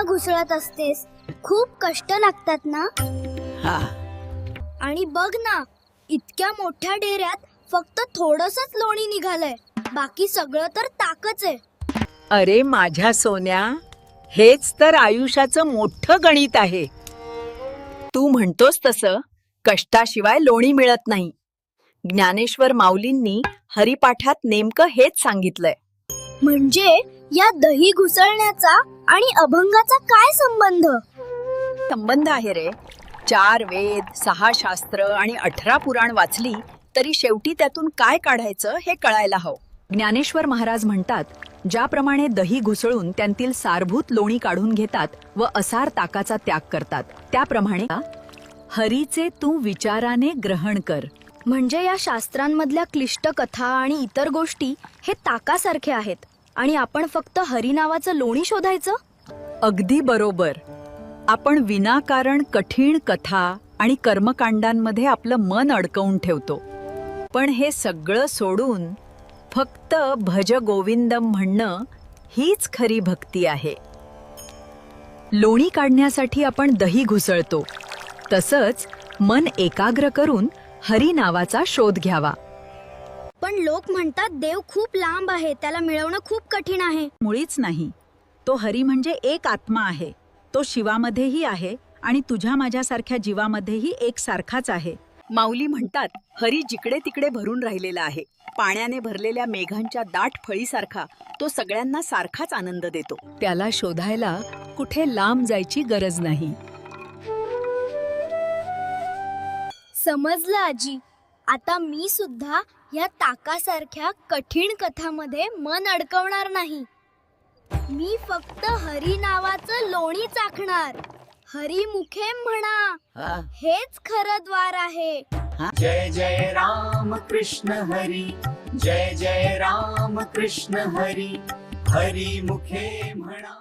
का घुसळत असतेस? खूप कष्ट लागतात ना? हा, आणि बघ ना, इतक्या मोठ्या डेऱ्यात फक्त थोडंसंच लोणी निघालंय, बाकी सगळं तर ताकच आहे. अरे माझ्या सोन्या, हेच तर आयुष्याचं मोठं गणित आहे. तू म्हणतोस तसं कष्टाशिवाय लोणी मिळत नाही. ज्ञानेश्वर माऊलींनी हरिपाठात नेमकं हेच सांगितलंय. म्हणजे या दही घुसळण्याचा आणि अभंगाचा काय संबंध? संबंध आहे रे. 4 वेद, 6 शास्त्र आणि 18 पुराण वाचली तरी शेवटी त्यातून काय काढायचं हे कळायला हवं. ज्ञानेश्वर महाराज म्हणतात, ज्याप्रमाणे दही घुसळून त्यांतील सारभूत लोणी काढून घेतात व असार ताकाचा त्याग करतात, त्याप्रमाणे हरीचे तू विचाराने ग्रहण कर. म्हणजे या शास्त्रांमधल्या क्लिष्ट कथा आणि इतर गोष्टी हे ताकासारखे आहेत आणि आपण फक्त हरी नावाचं लोणी शोधायचं? अगदी बरोबर. आपण विनाकारण कठीण कथा आणि कर्मकांडांमध्ये आपलं मन अडकवून ठेवतो. पण हे सगळं सोडून फक्त भज गोविंदम म्हणणं हीच खरी भक्ती आहे. लोणी काढण्यासाठी आपण दही घुसळतो, तसंच मन एकाग्र करून हरी नावाचा शोध घ्यावा. पण लोक म्हणतात देव खूप लांब आहे, त्याला मिळवणं खूप कठीण आहे. मुळीच नाही. तो हरी म्हणजे एक आत्मा आहे. तो शिवामध्येही आहे आणि तुझ्या माझ्यासारख्या जीवामध्येही एकसारखाच आहे. माऊली म्हणतात, हरी जिकडे तिकडे भरून राहिलेला आहे. पाण्याने भरलेल्या मेघांच्या दाट फळीसारखा तो सगळ्यांना सारखाच आनंद देतो. त्याला शोधायला कुठे लांब जायची गरज नाही. समजलं आजी. आता मी सुद्धा या ताकासारख्या कठीण कथामध्ये मन अडकवणार नाही. मी फक्त हरी नावाचं लोणी चाखणार. हरी मुखे म्हणा, हेच खरं द्वार आहे. जय जय राम कृष्ण हरी, जय जय राम कृष्ण हरी, हरी मुखे म्हणा.